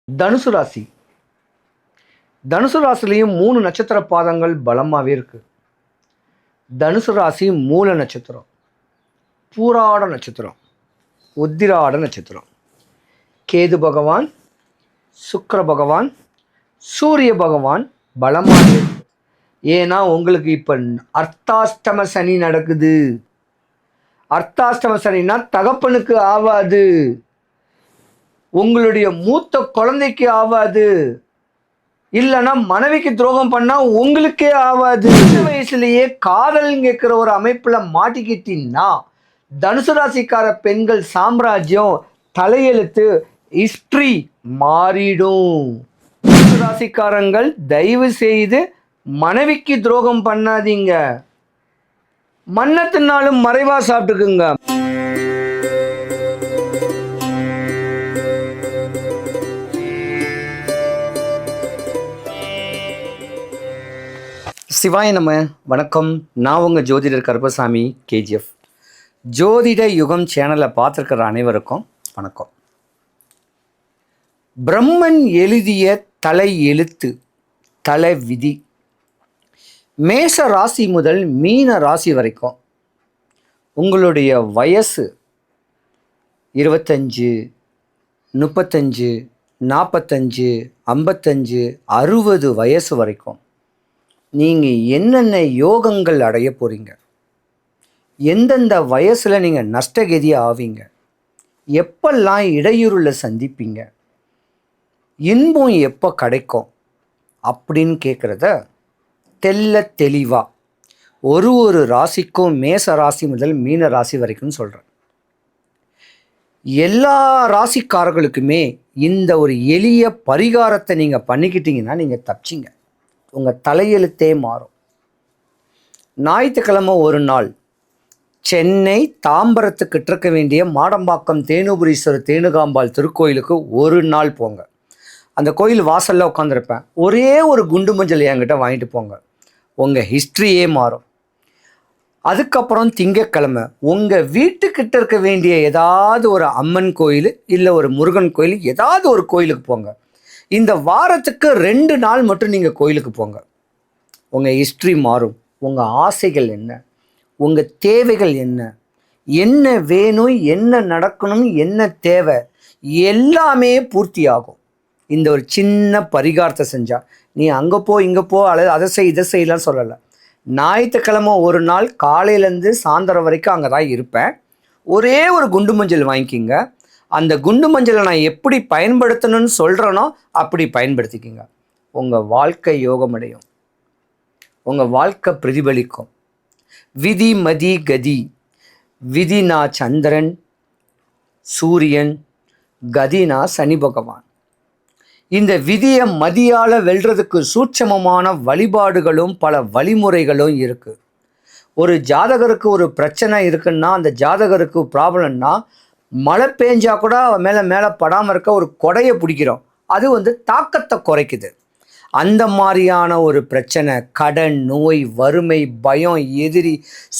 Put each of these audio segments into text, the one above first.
தனுசு ராசி. தனுசு ராசிலையும் 3 நட்சத்திர பாதங்கள் பலமாகவே இருக்குது. தனுசு ராசி மூல நட்சத்திரம், பூராட நட்சத்திரம், உத்திராட நட்சத்திரம். கேது பகவான், சுக்கிர பகவான், சூரிய பகவான் பலமாக இருக்கு. ஏன்னா உங்களுக்கு இப்போ அர்த்தாஷ்டம சனி நடக்குது. அர்த்தாஷ்டம சனினா தகப்பனுக்கு ஆவாது, உங்களுடைய மூத்த குழந்தைக்கு ஆவாது, இல்லைன்னா மனைவிக்கு துரோகம் பண்ணா உங்களுக்கே ஆவாது. சின்ன வயசுலேயே காதல் கேட்குற ஒரு அமைப்பில் மாட்டிக்கிட்டீங்கன்னா தனுசு ராசிக்கார பெண்கள் சாம்ராஜ்யம் தலையெழுத்து ஹிஸ்ட்ரி மாறிடும். தனுசு ராசிக்காரங்கள் தயவு செய்து மனைவிக்கு துரோகம் பண்ணாதீங்க. மன்னத்தினாலும் மறைவா சாப்பிட்டுக்குங்க. சிவாய நம்ம வணக்கம். நான் உங்கள் ஜோதிடர் கருப்பசாமி கேஜிஎஃப். ஜோதிட யுகம் சேனலை பார்த்துருக்கிற அனைவருக்கும் வணக்கம். பிரம்மன் எழுதிய தலை எழுத்து, தலை விதி, மேஷ ராசி முதல் மீன ராசி வரைக்கும் உங்களுடைய வயசு 25, 35, 45, 55, 60 வயசு வரைக்கும் நீங்கள் என்னென்ன யோகங்கள் அடைய போகிறீங்க, எந்தெந்த வயசில் நீங்கள் நஷ்டகதி ஆவீங்க, எப்பெல்லாம் இடையூறுல சந்திப்பீங்க, இன்பம் எப்போ கிடைக்கும் அப்படின்னு கேட்குறத தெல்ல தெளிவாக ஒரு ராசிக்கும் மேச ராசி முதல் மீன ராசி வரைக்கும் சொல்கிறேன். எல்லா ராசிக்காரர்களுக்குமே இந்த ஒரு எளிய பரிகாரத்தை நீங்கள் பண்ணிக்கிட்டீங்கன்னா நீங்கள் தப்பிச்சிங்க. உங்கள் தலையெழுத்தே மாறும். ஞாயிற்றுக்கிழமை ஒரு நாள் சென்னை தாம்பரத்துக்கிட்ட இருக்க வேண்டிய மாடம்பாக்கம் தேனுபுரீஸ்வரர் தேனுகாம்பாள் திருக்கோயிலுக்கு ஒரு நாள் போங்க. அந்த கோயில் வாசலில் உட்காந்துருப்பேன். ஒரே ஒரு குண்டு மஞ்சள் என்கிட்ட வாங்கிட்டு போங்க. உங்கள் ஹிஸ்ட்ரியே மாறும். அதுக்கப்புறம் திங்கட்கிழமை உங்கள் வீட்டுக்கிட்ட இருக்க வேண்டிய ஏதாவது ஒரு அம்மன் கோயில் இல்லை ஒரு முருகன் கோயில், ஏதாவது ஒரு கோயிலுக்கு போங்க. இந்த வாரத்துக்கு 2 நாள் மட்டும் நீங்கள் கோயிலுக்கு போங்க. உங்கள் ஹிஸ்ட்ரி மாறும். உங்கள் ஆசைகள் என்ன, உங்கள் தேவைகள் என்ன, என்ன வேணும், என்ன நடக்கணும், என்ன தேவை, எல்லாமே பூர்த்தி ஆகும். இந்த ஒரு சின்ன பரிகாரத்தை செஞ்சால். நீ அங்கே போ இங்கே போ அல்லது அதை செய் இதை செய்யலாம் சொல்லலை. ஞாயிற்றுக்கிழமை ஒரு நாள் காலையிலேருந்து சாயந்தரம் வரைக்கும் அங்கே தான் இருப்பேன். ஒரே ஒரு குண்டு மஞ்சள் வாங்கிக்கிங்க. அந்த குண்டு மஞ்சளை நான் எப்படி பயன்படுத்தணும்னு சொல்கிறேனோ அப்படி பயன்படுத்திக்கிங்க. உங்கள் வாழ்க்கை யோகமடையும். உங்கள் வாழ்க்கை பிரதிபலிக்கும். விதி மதி கதி. விதினா சந்திரன் சூரியன், கதினா சனி பகவான். இந்த விதியை மதியால் வெல்றதுக்கு சூட்சமமான வழிபாடுகளும் பல வழிமுறைகளும் இருக்குது. ஒரு ஜாதகருக்கு ஒரு பிரச்சனை இருக்குன்னா, அந்த ஜாதகருக்கு ப்ராப்ளம்னா, மழை பெஞ்சா கூட மேலே படாமல் இருக்க ஒரு கொடையை பிடிக்கிறோம். அது தாக்கத்தை குறைக்குது. அந்த மாதிரியான ஒரு பிரச்சனை, கடன், நோய், வறுமை, பயம், எதிரி,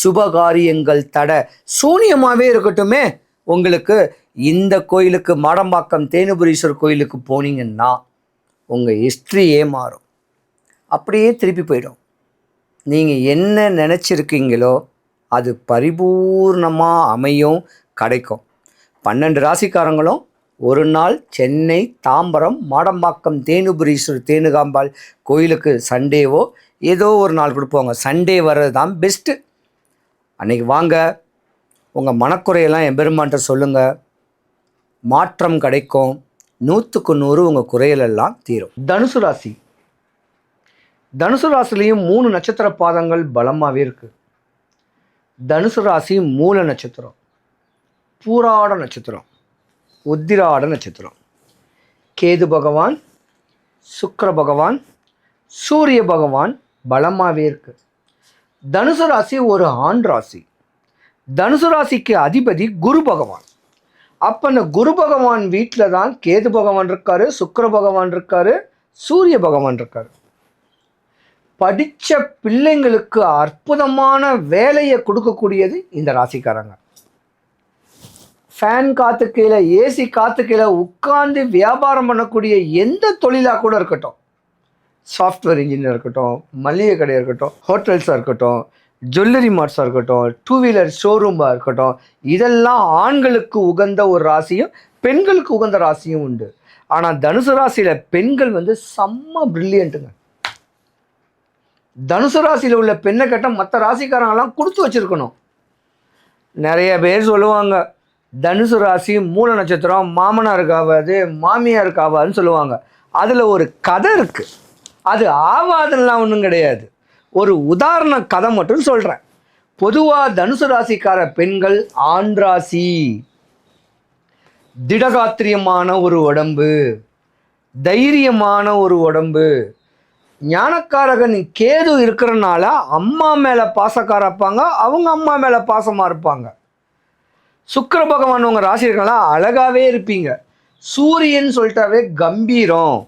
சுபகாரியங்கள் தடை, சூனியமாகவே இருக்கட்டுமே, உங்களுக்கு இந்த கோயிலுக்கு மாடம்பாக்கம் தேனுபுரீஸ்வரர் கோயிலுக்கு போனீங்கன்னா உங்கள் ஹிஸ்ட்ரியே மாறும். அப்படியே திருப்பி போயிடும். நீங்கள் என்ன நினச்சிருக்கீங்களோ அது பரிபூர்ணமாக அமையும், கிடைக்கும். 12 ராசிக்காரங்களும் ஒரு நாள் சென்னை தாம்பரம் மாடம்பாக்கம் தேனுபுரீஸ்வரர் தேனுகாம்பாள் கோயிலுக்கு சண்டேவோ ஏதோ ஒரு நாள் கொடுப்போங்க. சண்டே வர்றது தான் பெஸ்ட்டு. அன்றைக்கி வாங்க. உங்கள் மனக்குறையெல்லாம் எம்பெருமான்ட்ட சொல்லுங்கள். மாற்றம் கிடைக்கும். 100க்கு 100 உங்கள் குறையலெல்லாம் தீரும். தனுசு ராசி. தனுசு ராசிலையும் 3 நட்சத்திர பாதங்கள் பலமாகவே இருக்குது. தனுசு ராசி மூல நட்சத்திரம், பூராட நட்சத்திரம், உத்திராட நட்சத்திரம். கேது பகவான், சுக்கிர பகவான், சூரிய பகவான் பலமாகவே இருக்குது. தனுசு ராசி ஒரு ஆண் ராசி. தனுசு ராசிக்கு அதிபதி குரு பகவான். அப்போ அந்த குரு பகவான் வீட்டில் தான் கேது பகவான் இருக்காரு, சுக்கிர பகவான் இருக்காரு, சூரிய பகவான் இருக்காரு. படித்த பிள்ளைங்களுக்கு அற்புதமான வேலையை கொடுக்கக்கூடியது இந்த ராசிக்காரங்க. ஃபேன் காற்று கீழே, ஏசி காற்று கீழே உட்காந்து வியாபாரம் பண்ணக்கூடிய எந்த தொழிலாக கூட இருக்கட்டும், சாஃப்ட்வேர் இன்ஜினியர் இருக்கட்டும், மளிகை கடையாக இருக்கட்டும், ஹோட்டல்ஸாக இருக்கட்டும், ஜுவல்லரி மார்ட்ஸாக இருக்கட்டும், டூ வீலர் ஷோரூமாக இருக்கட்டும், இதெல்லாம் ஆண்களுக்கு உகந்த ஒரு ராசியும் பெண்களுக்கு உகந்த ராசியும் உண்டு. ஆனால் தனுசு ராசியில் பெண்கள் செம்ம பிரில்லியண்ட்டுங்க. தனுசு ராசியில் உள்ள பெண்ணை கட்ட மற்ற ராசிக்காரங்கெல்லாம் கொடுத்து வச்சுருக்கணும். நிறைய பேர் சொல்லுவாங்க, தனுசு ராசி மூல நட்சத்திரம் மாமனாருக்கு ஆகாது மாமியாருக்கு ஆகாதுன்னு சொல்லுவாங்க. அதில் ஒரு கதை இருக்குது. அது ஆவாதுலாம் ஒன்றும் கிடையாது. ஒரு உதாரண கதை மட்டும் சொல்கிறேன். பொதுவாக தனுசு ராசிக்கார பெண்கள் ஆண் ராசி, திடகாத்திரியமான ஒரு உடம்பு, தைரியமான ஒரு உடம்பு. ஞானக்காரகன் கேது இருக்கிறனால அம்மா மேலே பாசக்கார இருப்பாங்க, அவங்க அம்மா மேலே பாசமாக இருப்பாங்க. சுக்கிர பகவான் உங்கள் ராசி இருக்கலாம் அழகாகவே இருப்பீங்க. சூரியன் சொல்லிட்டாவே கம்பீரம்.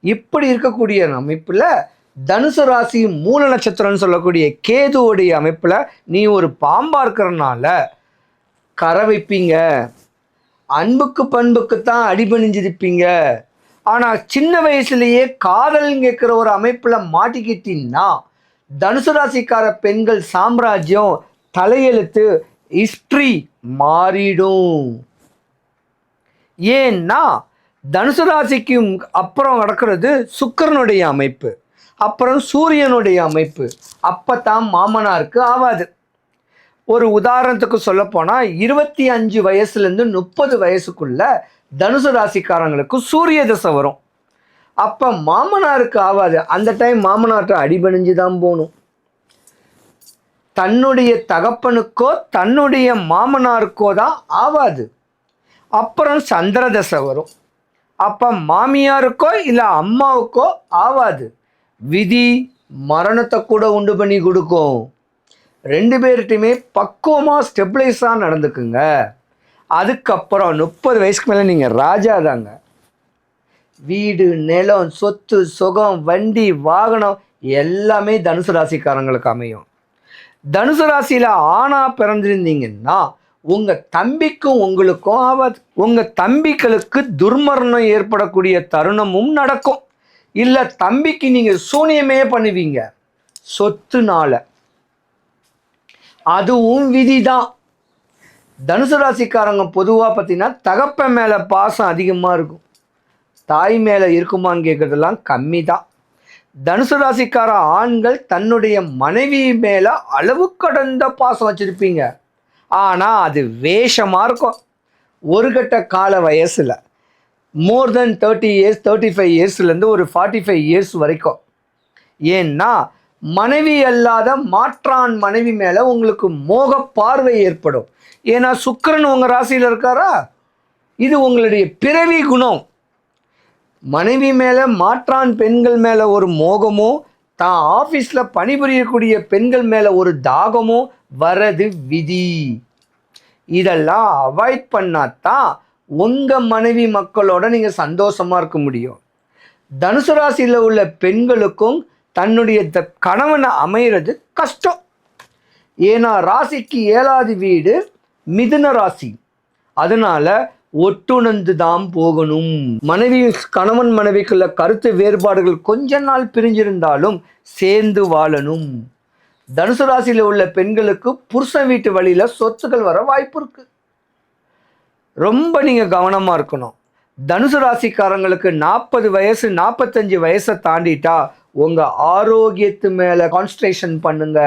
இப்படி இருக்கக்கூடிய அமைப்பில் தனுசு ராசி மூல நட்சத்திரம்னு சொல்லக்கூடிய கேதுவோடைய அமைப்பில் நீ ஒரு பாம்பாக இருக்கிறனால கரை வைப்பீங்க. அன்புக்கு பண்புக்கு தான் அடிபணிஞ்சிருப்பீங்க. ஆனால் சின்ன வயசுலேயே காதல் கேட்குற ஒரு அமைப்பில் மாட்டிக்கிட்டீங்கன்னா தனுசு ராசிக்கார பெண்கள் சாம்ராஜ்யம் தலையெழுத்து ஹிஸ்ட்ரி மாறிடும். ஏன்னா தனுசு ராசிக்கு அப்புறம் நடக்கிறது சுக்கிரனுடைய அமைப்பு, அப்புறம் சூரியனுடைய அமைப்பு. அப்போ தான் மாமனாருக்கு ஆகாது. ஒரு உதாரணத்துக்கு சொல்லப்போனால் 25 வயசுலேருந்து 30 வயசுக்குள்ள தனுசு ராசிக்காரங்களுக்கு சூரிய தசை வரும். அப்போ மாமனாருக்கு ஆகாது. அந்த டைம் மாமனார்கிட்ட அடிபணிஞ்சு தான் போகணும். தன்னுடைய தகப்பனுக்கோ தன்னுடைய மாமனாருக்கோ தான் ஆகாது. அப்புறம் சந்திர தசை வரும். அப்போ மாமியாருக்கோ இல்லை அம்மாவுக்கோ ஆகாது. விதி மரணத்தை கூட உண்டு பண்ணி கொடுக்கும். 2 பேர்கிட்டையுமே பக்குவமாக ஸ்டெபிளைஸாக நடந்துக்குங்க. அதுக்கப்புறம் 30 வயசுக்கு மேலே நீங்கள் ராஜா தாங்க. வீடு, நிலம், சொத்து, சுகம், வண்டி, வாகனம் எல்லாமே தனுசு ராசிக்காரங்களுக்கு அமையும். தனுசு ராசியில் ஆணா பிறந்திருந்தீங்கன்னா உங்கள் தம்பிக்கும் உங்களுக்கும் ஆகாது. உங்கள் தம்பிகளுக்கு துர்மரணம் ஏற்படக்கூடிய தருணமும் நடக்கும். இல்லை தம்பிக்கு நீங்கள் சூனியமே பண்ணுவீங்க சொத்துனால. அதுவும் விதி தான். தனுசு ராசிக்காரங்க பொதுவாக பார்த்தீங்கன்னா தகப்பன் மேலே பாசம் அதிகமாக இருக்கும், தாய் மேலே இருக்குமான்னு கேட்குறதெல்லாம் கம்மி தான். தனுசு ராசிக்கார ஆண்கள் தன்னுடைய மனைவி மேலே அளவு கடந்த பாசம் வச்சுருப்பீங்க. ஆனால் அது வேஷமாக இருக்கும். ஒரு கட்ட கால வயசில் மோர் தென் 30 இயர்ஸ் 35 இயர்ஸ்லேருந்து ஒரு 45 இயர்ஸ் வரைக்கும். ஏன்னா மனைவி அல்லாத மாற்றான் மனைவி மேலே உங்களுக்கு மோக பார்வை ஏற்படும். ஏன்னா சுக்கிரன் உங்கள் ராசியில் இருக்காரா, இது உங்களுடைய பிறவி குணம். மனைவி மேலே மாற்றான் பெண்கள் மேலே ஒரு மோகமோ, தான் ஆஃபீஸில் பணிபுரியக்கூடிய பெண்கள் மேலே ஒரு தாகமோ வரது விதி. இதெல்லாம் அவாய்ட் பண்ணாதான் உங்கள் மனைவி மக்களோட நீங்கள் சந்தோஷமாக இருக்க முடியும். தனுசு ராசியில் உள்ள பெண்களுக்கும் தன்னுடைய கணவனை அமைகிறது கஷ்டம். ஏன்னா ராசிக்கு 7வது வீடு மிதுன ராசி. அதனால் ஒட்டுணர்ந்து தான் போகணும். கணவன் மனைவிக்குள்ள கருத்து வேறுபாடுகள் கொஞ்ச நாள் பிரிஞ்சிருந்தாலும் சேர்ந்து வாழணும். தனுசு ராசியில் உள்ள பெண்களுக்கு புருஷன் வீட்டு வழியில் சொத்துக்கள் வர வாய்ப்பு இருக்கு. ரொம்ப நீங்கள் கவனமாக இருக்கணும். தனுசு ராசிக்காரங்களுக்கு 40 வயசு 45 வயசை தாண்டிட்டா உங்கள் ஆரோக்கியத்து மேலே கான்சன்ட்ரேஷன் பண்ணுங்க.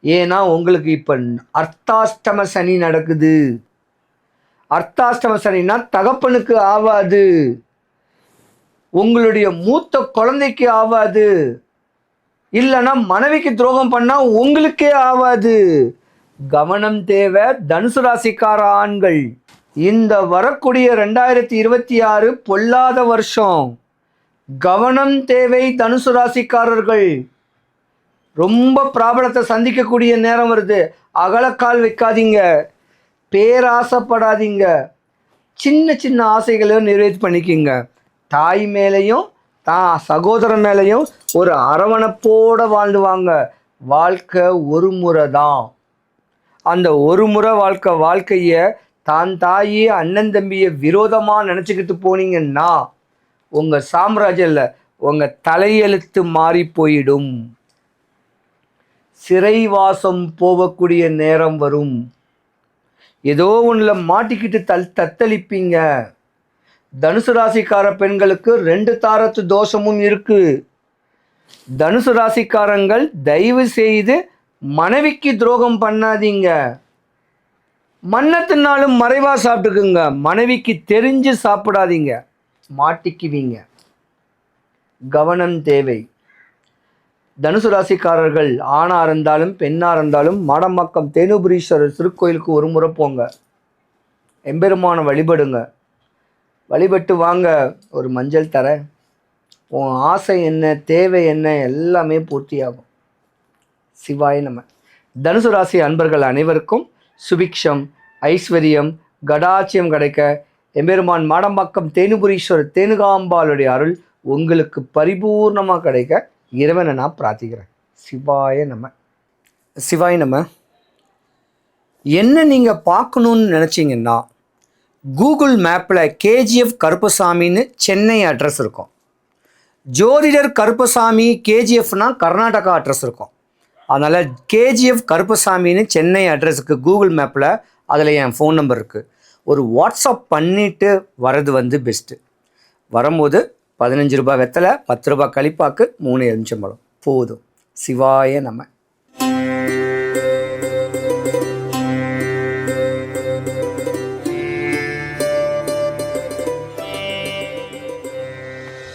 ஏன்னா உங்களுக்கு இப்போ அர்த்தாஷ்டம சனி நடக்குது. அர்த்தாஷ்டம சனின்னா தகப்பனுக்கு ஆகாது, உங்களுடைய மூத்த குழந்தைக்கு ஆகாது, இல்லைன்னா மனைவிக்கு துரோகம் பண்ணால் உங்களுக்கே ஆகாது. கவனம் தேவை தனுசு ராசிக்கார ஆண்கள். இந்த வரக்கூடிய 2026 பொல்லாத வருஷம். கவனம் தேவை தனுசு ராசிக்காரர்கள். ரொம்ப பிராபலத்தை சந்திக்கக்கூடிய நேரம் வருது. அகலக்கால் வைக்காதீங்க, பேராசைப்படாதீங்க. சின்ன சின்ன ஆசைகளையும் நிறைவேற்றி பண்ணிக்கிங்க. தாய் மேலேயும் தான் சகோதரன் மேலேயும் ஒரு அரவணைப்போடு வாழ்ந்துவாங்க. வாழ்க்கை ஒரு முறை தான். அந்த ஒரு முறை வாழ்க்கையை தான் தாயி அண்ணன் தம்பியை விரோதமாக நினச்சிக்கிட்டு போனீங்கன்னா உங்கள் சாம்ராஜ்யம் இல்லை, உங்கள் தலையெழுத்து மாறி போயிடும். சிறைவாசம் போகக்கூடிய நேரம் வரும். ஏதோ ஒன்றில் மாட்டிக்கிட்டு தத்தளிப்பீங்க. தனுசு ராசிக்கார பெண்களுக்கு 2 தாரத்து தோஷமும் இருக்கு. தனுசு ராசிக்காரங்கள் தயவு செய்து மனைவிக்கு துரோகம் பண்ணாதீங்க. மன்னத்தினாலும் மறைவா சாப்பிட்டுக்குங்க. மனைவிக்கு தெரிஞ்சு சாப்பிடாதீங்க, மாட்டிக்குவீங்க. கவனம் தேவை. தனுசு ராசிக்காரர்கள் ஆணாக இருந்தாலும் பெண்ணாக இருந்தாலும் மாடம்பாக்கம் தேனுபுரீஸ்வரர் திருக்கோயிலுக்கு ஒரு முறை போங்க. எம்பெருமான வழிபடுங்க. வழிபட்டு வாங்க, ஒரு மஞ்சள் தர. உன் ஆசை என்ன, தேவை என்ன, எல்லாமே பூர்த்தியாகும். சிவாய நம. தனுசு ராசி அன்பர்கள் அனைவருக்கும் சுபிக்ஷம், ஐஸ்வர்யம், கடாட்சியம் கிடைக்க எம்பெருமான் மாடம்பாக்கம் தேனுபுரீஸ்வரர் தேனுகாம்பாளுடைய அருள் உங்களுக்கு பரிபூர்ணமாக கிடைக்க இறைவனை நான் பிரார்த்திக்கிறேன். சிவாய நம. சிவாய நம. என்ன நீங்கள் பார்க்கணுன்னு நினச்சிங்கன்னா கூகுள் மேப்பில் கேஜிஎஃப் கருப்பசாமின்னு சென்னை அட்ரஸ் இருக்கும். ஜோதிடர் கருப்பசாமி கேஜிஎஃப்னா கர்நாடகா அட்ரஸ் இருக்கும். அதனால் கேஜிஎஃப் கருப்பசாமின்னு சென்னை அட்ரஸுக்கு கூகுள் மேப்பில் அதில் என் ஃபோன் நம்பர் இருக்குது. ஒரு வாட்ஸ்அப் பண்ணிவிட்டு வர்றது பெஸ்ட்டு. வரும்போது 15 ரூபாய் வெத்தலை, 10 ரூபாய் கழிப்பாக்கு, 3 எலுமிச்சம்பழம் போதும். சிவாய நம.